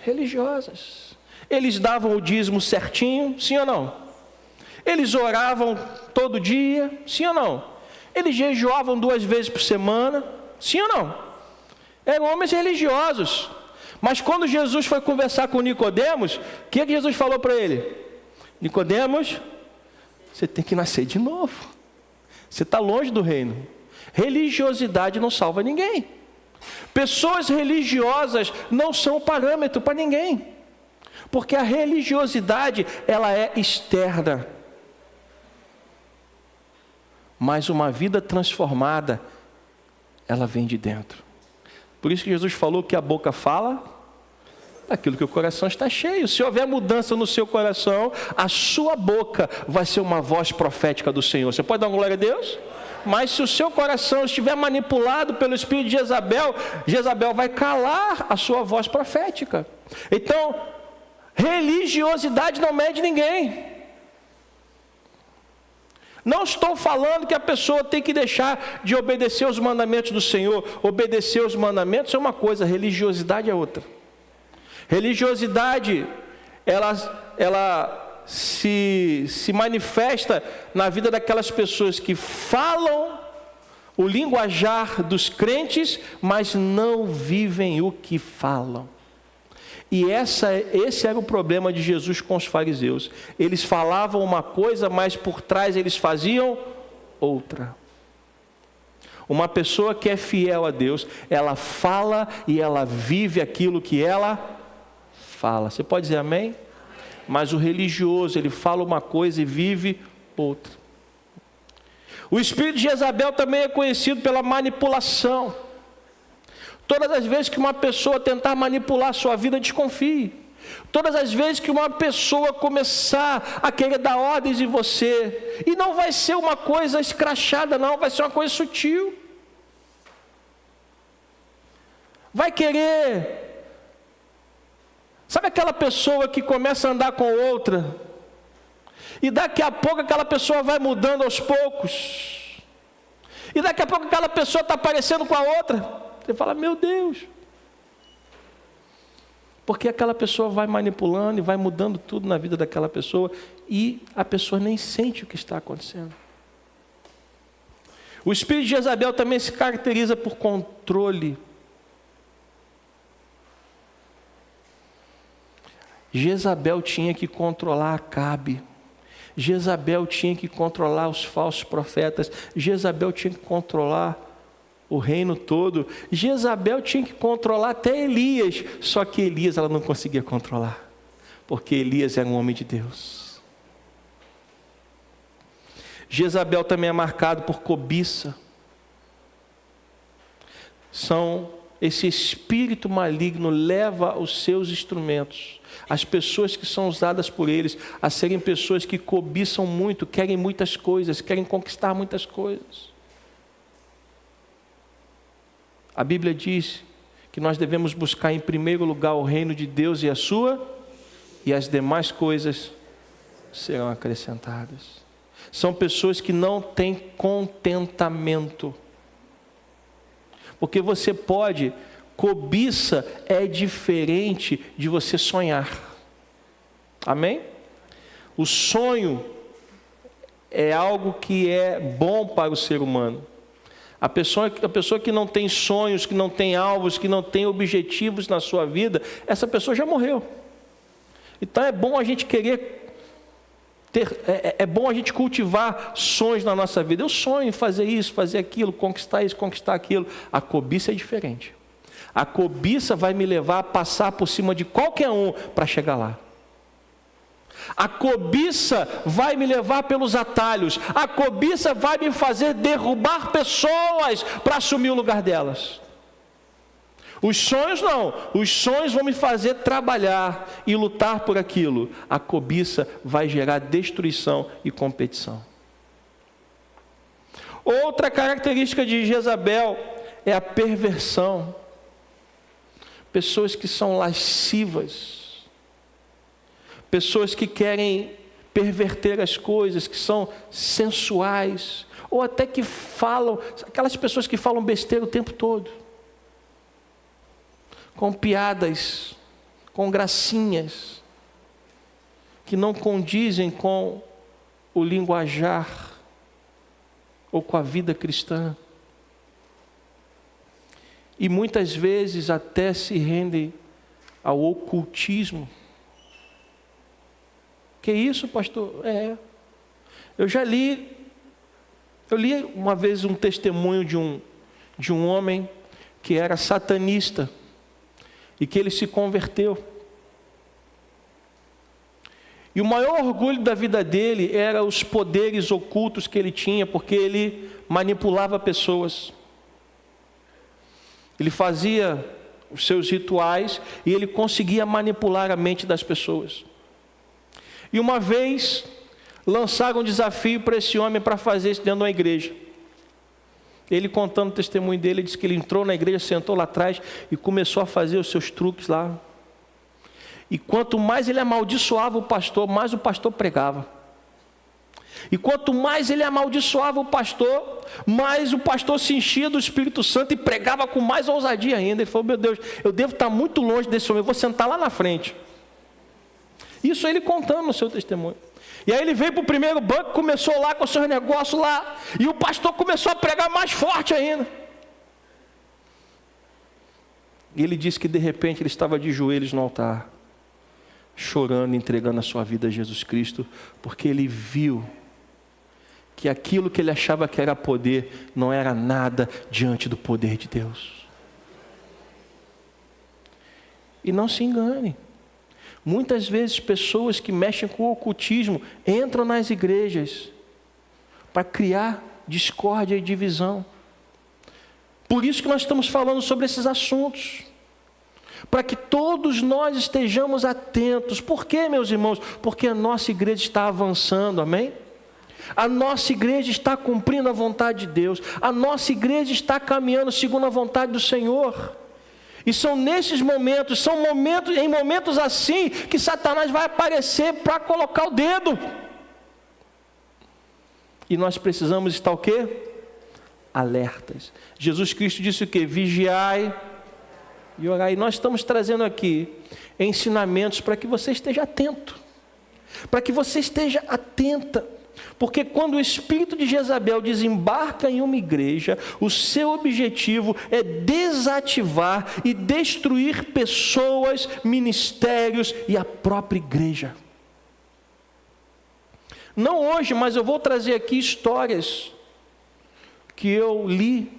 religiosas. Eles davam o dízimo certinho, sim ou não? Eles oravam todo dia, sim ou não? Eles jejuavam 2 vezes por semana, sim ou não? Eram homens religiosos. Mas quando Jesus foi conversar com Nicodemos, o que Jesus falou para ele? Nicodemos, você tem que nascer de novo. Você está longe do reino. Religiosidade não salva ninguém. Pessoas religiosas não são parâmetro para ninguém. Porque a religiosidade, ela é externa. Mas uma vida transformada, ela vem de dentro. Por isso que Jesus falou que a boca fala aquilo que o coração está cheio. Se houver mudança no seu coração, a sua boca vai ser uma voz profética do Senhor. Você pode dar uma glória a Deus? Mas se o seu coração estiver manipulado pelo espírito de Jezabel, Jezabel vai calar a sua voz profética. Então, religiosidade não mede ninguém. Não estou falando que a pessoa tem que deixar de obedecer os mandamentos do Senhor. Obedecer os mandamentos é uma coisa, religiosidade é outra. Religiosidade, ela se manifesta na vida daquelas pessoas que falam o linguajar dos crentes, mas não vivem o que falam. E esse era o problema de Jesus com os fariseus. Eles falavam uma coisa, mas por trás eles faziam outra. Uma pessoa que é fiel a Deus, ela fala e ela vive aquilo que ela fala. Você pode dizer amém? Mas o religioso, ele fala uma coisa e vive outra. O espírito de Jezabel também é conhecido pela manipulação. Todas as vezes que uma pessoa tentar manipular a sua vida, desconfie. Todas as vezes que uma pessoa começar a querer dar ordens em você, e não vai ser uma coisa escrachada não, vai ser uma coisa sutil. Vai querer... Sabe aquela pessoa que começa a andar com outra, e daqui a pouco aquela pessoa vai mudando aos poucos, e daqui a pouco aquela pessoa está parecendo com a outra, você fala, meu Deus, porque aquela pessoa vai manipulando e vai mudando tudo na vida daquela pessoa, e a pessoa nem sente o que está acontecendo. O espírito de Jezabel também se caracteriza por controle. Jezabel tinha que controlar Acabe. Jezabel tinha que controlar os falsos profetas. Jezabel tinha que controlar o reino todo. Jezabel tinha que controlar até Elias. Só que Elias ela não conseguia controlar, porque Elias era um homem de Deus. Jezabel também é marcado por cobiça. Esse espírito maligno leva os seus instrumentos, as pessoas que são usadas por eles, a serem pessoas que cobiçam muito, querem muitas coisas, querem conquistar muitas coisas. A Bíblia diz que nós devemos buscar em primeiro lugar o reino de Deus e as demais coisas serão acrescentadas. São pessoas que não têm contentamento. Porque você pode, cobiça é diferente de você sonhar. Amém? O sonho é algo que é bom para o ser humano. A pessoa que não tem sonhos, que não tem alvos, que não tem objetivos na sua vida, essa pessoa já morreu. Então é bom a gente querer é bom a gente cultivar sonhos na nossa vida. Eu sonho em fazer isso, fazer aquilo, conquistar isso, conquistar aquilo. A cobiça é diferente. A cobiça vai me levar a passar por cima de qualquer um para chegar lá. A cobiça vai me levar pelos atalhos. A cobiça vai me fazer derrubar pessoas para assumir o lugar delas. Os sonhos não, os sonhos vão me fazer trabalhar e lutar por aquilo. A cobiça vai gerar destruição e competição. Outra característica de Jezabel é a perversão. Pessoas que são lascivas, pessoas que querem perverter as coisas, que são sensuais, ou até que falam, aquelas pessoas que falam besteira o tempo todo, com piadas, com gracinhas, que não condizem com o linguajar ou com a vida cristã. E muitas vezes até se rendem ao ocultismo. Que isso, pastor? Eu li uma vez um testemunho de um homem que era satanista e que ele se converteu. E o maior orgulho da vida dele era os poderes ocultos que ele tinha, porque ele manipulava pessoas. Ele fazia os seus rituais e ele conseguia manipular a mente das pessoas. E uma vez lançaram um desafio para esse homem para fazer isso dentro de uma igreja. Ele, contando o testemunho dele, disse que ele entrou na igreja, sentou lá atrás e começou a fazer os seus truques lá. E quanto mais ele amaldiçoava o pastor, mais o pastor pregava. E quanto mais ele amaldiçoava o pastor, mais o pastor se enchia do Espírito Santo e pregava com mais ousadia ainda. Ele falou: meu Deus, eu devo estar muito longe desse homem, eu vou sentar lá na frente. Isso ele contando no seu testemunho. E aí ele veio para o primeiro banco, começou lá com os seus negócios lá, e o pastor começou a pregar mais forte ainda. E ele disse que de repente ele estava de joelhos no altar, chorando, entregando a sua vida a Jesus Cristo, porque ele viu que aquilo que ele achava que era poder, não era nada diante do poder de Deus. E não se engane, muitas vezes pessoas que mexem com o ocultismo entram nas igrejas para criar discórdia e divisão. Por isso que nós estamos falando sobre esses assuntos, para que todos nós estejamos atentos. Por quê, meus irmãos? Porque a nossa igreja está avançando, amém? A nossa igreja está cumprindo a vontade de Deus, a nossa igreja está caminhando segundo a vontade do Senhor. E são nesses momentos, em momentos assim, que Satanás vai aparecer para colocar o dedo. E nós precisamos estar o quê? Alertas. Jesus Cristo disse o quê? Vigiai e orai. E nós estamos trazendo aqui ensinamentos para que você esteja atento, para que você esteja atenta. Porque quando o espírito de Jezabel desembarca em uma igreja, o seu objetivo é desativar e destruir pessoas, ministérios e a própria igreja. Não hoje, mas eu vou trazer aqui histórias que eu li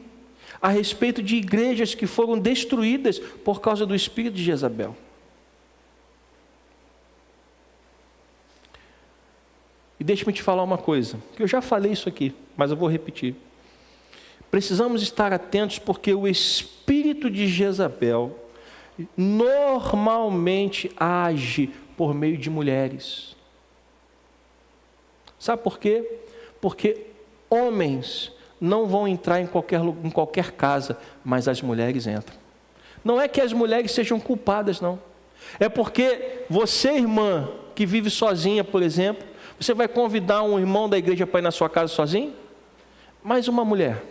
a respeito de igrejas que foram destruídas por causa do espírito de Jezabel. E deixe-me te falar uma coisa, que eu já falei isso aqui, mas eu vou repetir. Precisamos estar atentos porque o espírito de Jezabel normalmente age por meio de mulheres. Sabe por quê? Porque homens não vão entrar em qualquer casa, mas as mulheres entram. Não é que as mulheres sejam culpadas, não. É porque você, irmã, que vive sozinha, por exemplo, você vai convidar um irmão da igreja para ir na sua casa sozinho? Mais uma mulher.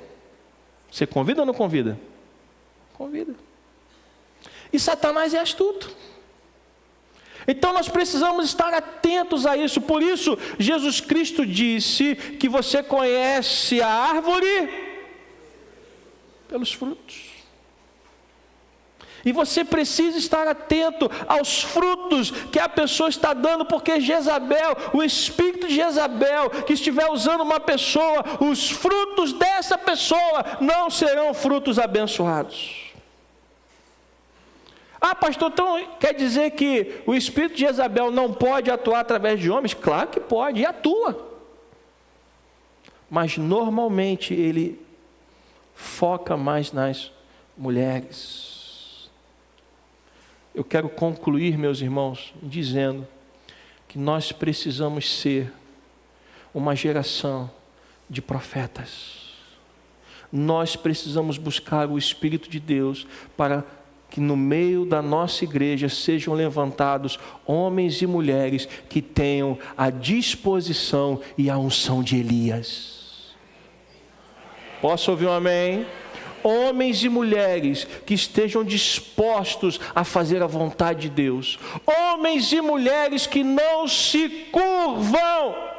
Você convida ou não convida? Convida. E Satanás é astuto. Então nós precisamos estar atentos a isso. Por isso, Jesus Cristo disse que você conhece a árvore pelos frutos. E você precisa estar atento aos frutos que a pessoa está dando, porque Jezabel, o espírito de Jezabel, que estiver usando uma pessoa, os frutos dessa pessoa não serão frutos abençoados. Ah, pastor, então quer dizer que o espírito de Jezabel não pode atuar através de homens? Claro que pode, e atua. Mas normalmente ele foca mais nas mulheres. Eu quero concluir, meus irmãos, dizendo que nós precisamos ser uma geração de profetas. Nós precisamos buscar o Espírito de Deus para que no meio da nossa igreja sejam levantados homens e mulheres que tenham a disposição e a unção de Elias. Posso ouvir um amém? Homens e mulheres que estejam dispostos a fazer a vontade de Deus. Homens e mulheres que não se curvam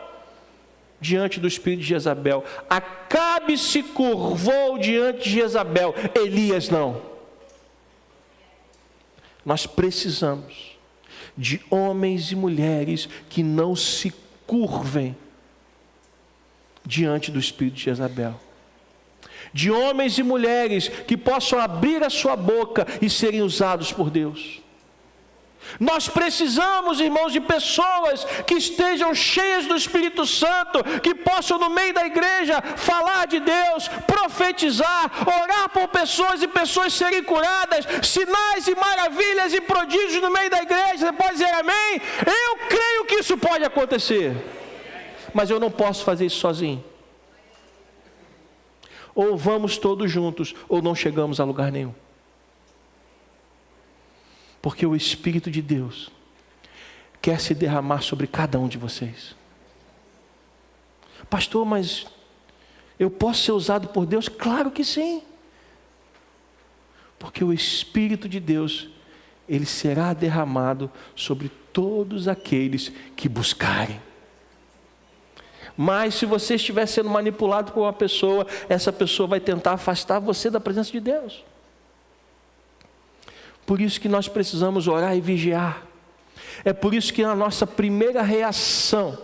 diante do espírito de Jezabel. Acabe se curvou diante de Jezabel, Elias não. Nós precisamos de homens e mulheres que não se curvem diante do espírito de Jezabel. De homens e mulheres que possam abrir a sua boca e serem usados por Deus. Nós precisamos, irmãos, de pessoas que estejam cheias do Espírito Santo, que possam no meio da igreja falar de Deus, profetizar, orar por pessoas e pessoas serem curadas, sinais e maravilhas e prodígios no meio da igreja. Você pode dizer amém? Eu creio que isso pode acontecer, mas eu não posso fazer isso sozinho. Ou vamos todos juntos, ou não chegamos a lugar nenhum. Porque o Espírito de Deus quer se derramar sobre cada um de vocês. Pastor, mas eu posso ser usado por Deus? Claro que sim. Porque o Espírito de Deus, ele será derramado sobre todos aqueles que buscarem. Mas se você estiver sendo manipulado por uma pessoa, essa pessoa vai tentar afastar você da presença de Deus. Por isso que nós precisamos orar e vigiar. É por isso que a nossa primeira reação,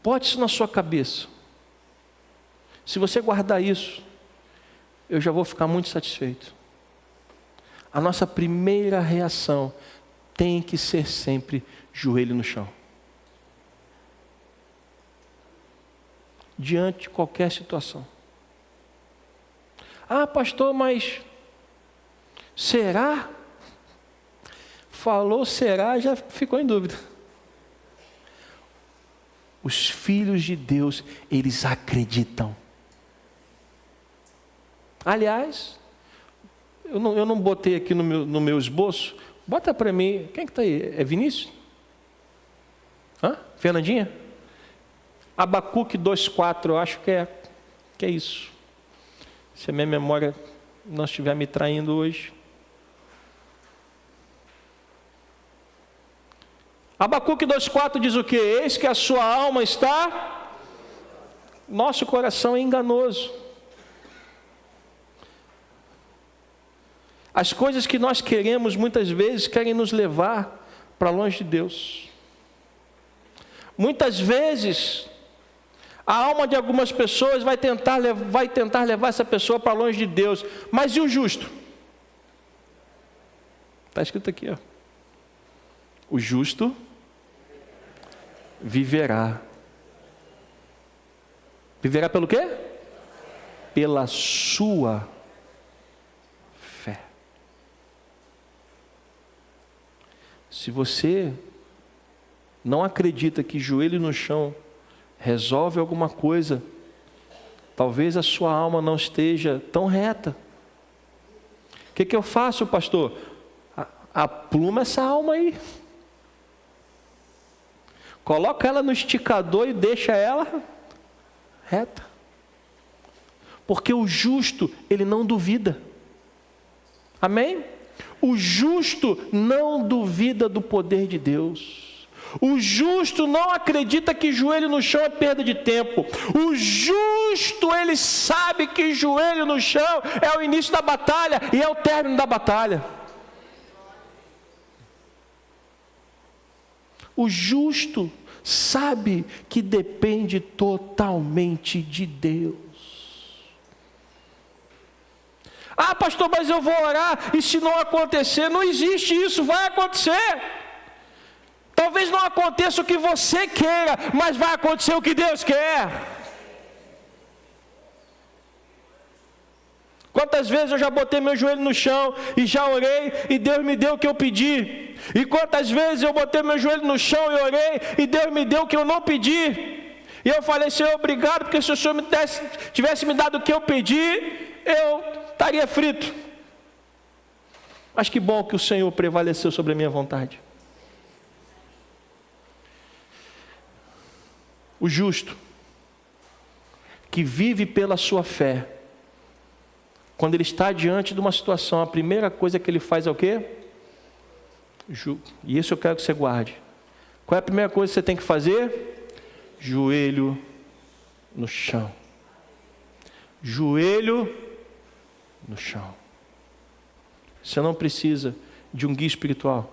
bote isso na sua cabeça. Se você guardar isso, eu já vou ficar muito satisfeito. A nossa primeira reação tem que ser sempre joelho no chão. Diante de qualquer situação. Ah, pastor, mas será? Falou será, já ficou em dúvida. Os filhos de Deus, eles acreditam. Aliás, eu não botei aqui no meu esboço. Bota para mim, quem que está aí? É Vinícius? Hã? Fernandinha? Abacuque 2,4, eu acho que é isso. Se a minha memória não estiver me traindo hoje. Abacuque 2,4 diz o quê? Eis que a sua alma está... Nosso coração é enganoso. As coisas que nós queremos, muitas vezes, querem nos levar para longe de Deus. Muitas vezes... A alma de algumas pessoas vai tentar levar essa pessoa para longe de Deus. Mas e o justo? Está escrito aqui, ó. O justo viverá. Viverá pelo quê? Pela sua fé. Se você não acredita que joelho no chão resolve alguma coisa, talvez a sua alma não esteja tão reta. O que eu faço, pastor? Apluma essa alma aí. Coloca ela no esticador e deixa ela reta. Porque o justo, ele não duvida. Amém? O justo não duvida do poder de Deus. O justo não acredita que joelho no chão é perda de tempo. O justo, ele sabe que joelho no chão é o início da batalha e é o término da batalha. O justo sabe que depende totalmente de Deus. Ah, pastor, mas eu vou orar e se não acontecer, não existe isso, vai acontecer. Talvez não aconteça o que você queira, mas vai acontecer o que Deus quer. Quantas vezes eu já botei meu joelho no chão e já orei e Deus me deu o que eu pedi? E quantas vezes eu botei meu joelho no chão e orei e Deus me deu o que eu não pedi? E eu falei, Senhor, obrigado, porque se o Senhor tivesse me dado o que eu pedi, eu estaria frito. Mas que bom que o Senhor prevaleceu sobre a minha vontade. O justo, que vive pela sua fé, quando ele está diante de uma situação, a primeira coisa que ele faz é o quê? E isso eu quero que você guarde. Qual é a primeira coisa que você tem que fazer? Joelho no chão. Joelho no chão. Você não precisa de um guia espiritual.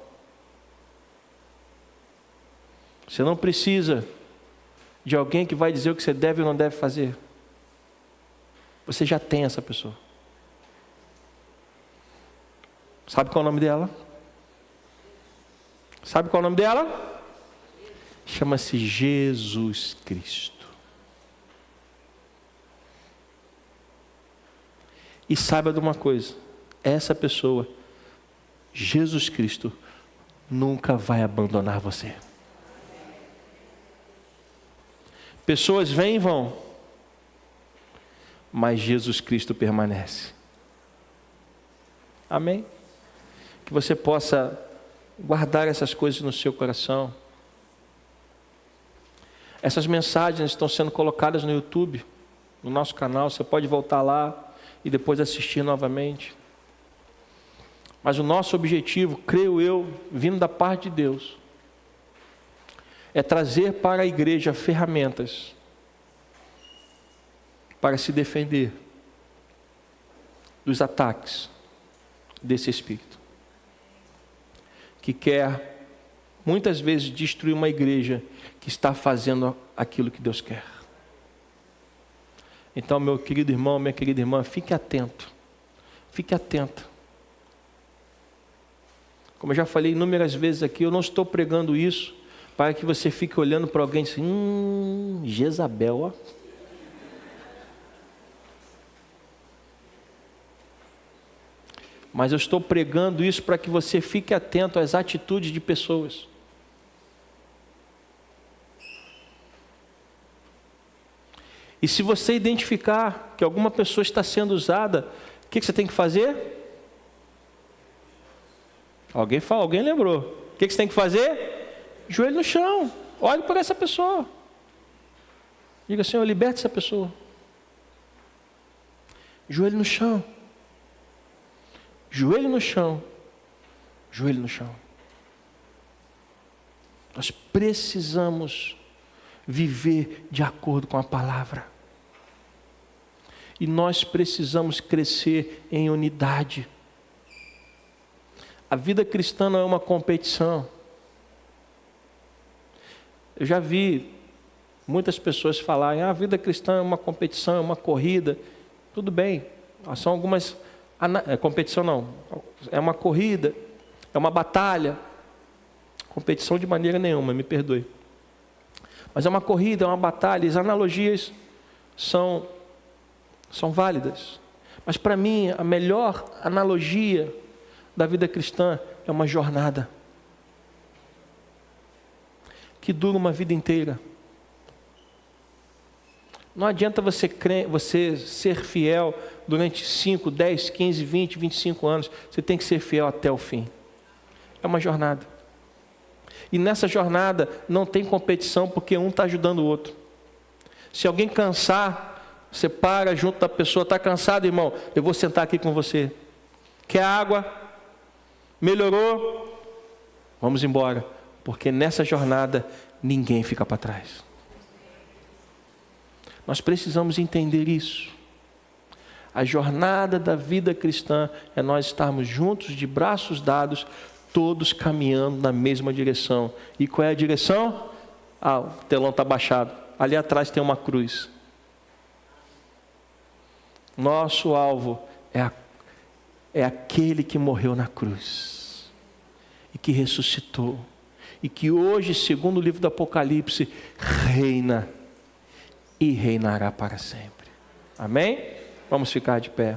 Você não precisa de alguém que vai dizer o que você deve ou não deve fazer. Você já tem essa pessoa. Sabe qual é o nome dela? Sabe qual é o nome dela? Chama-se Jesus Cristo. E saiba de uma coisa, essa pessoa, Jesus Cristo, nunca vai abandonar você. Pessoas vêm e vão, mas Jesus Cristo permanece. Amém? Que você possa guardar essas coisas no seu coração. Essas mensagens estão sendo colocadas no YouTube, no nosso canal. Você pode voltar lá e depois assistir novamente. Mas o nosso objetivo, creio eu, vindo da parte de Deus, é trazer para a igreja ferramentas para se defender dos ataques desse espírito, que quer muitas vezes destruir uma igreja que está fazendo aquilo que Deus quer. Então, meu querido irmão, minha querida irmã, fique atento. Fique atento. Como eu já falei inúmeras vezes aqui, eu não estou pregando isso para que você fique olhando para alguém assim, Jezabel, ó. Mas eu estou pregando isso para que você fique atento às atitudes de pessoas. E se você identificar que alguma pessoa está sendo usada, o que você tem que fazer? Alguém lembrou. O que você tem que fazer? Joelho no chão. Olhe para essa pessoa. Diga, Senhor, liberte essa pessoa. Joelho no chão. Joelho no chão. Joelho no chão. Nós precisamos viver de acordo com a palavra. E nós precisamos crescer em unidade. A vida cristã não é uma competição. Eu já vi muitas pessoas falarem, a vida cristã é uma competição, é uma corrida. Tudo bem, são algumas... competição não, é uma corrida, é uma batalha. Competição de maneira nenhuma, me perdoe. Mas é uma corrida, é uma batalha, as analogias são válidas. Mas para mim, a melhor analogia da vida cristã é uma jornada que dura uma vida inteira. Não adianta você ser fiel durante 5, 10, 15, 20, 25 anos. Você tem que ser fiel até o fim. É uma jornada. E nessa jornada não tem competição, porque um está ajudando o outro. Se alguém cansar, você para junto da pessoa. Está cansado, irmão? Eu vou sentar aqui com você. Quer água? Melhorou? Vamos embora. Porque nessa jornada ninguém fica para trás. Nós precisamos entender isso. A jornada da vida cristã é nós estarmos juntos, de braços dados, todos caminhando na mesma direção. E qual é a direção? O telão está baixado. Ali atrás tem uma cruz. Nosso alvo é aquele que morreu na cruz e que ressuscitou. E que hoje, segundo o livro do Apocalipse, reina e reinará para sempre. Amém? Vamos ficar de pé.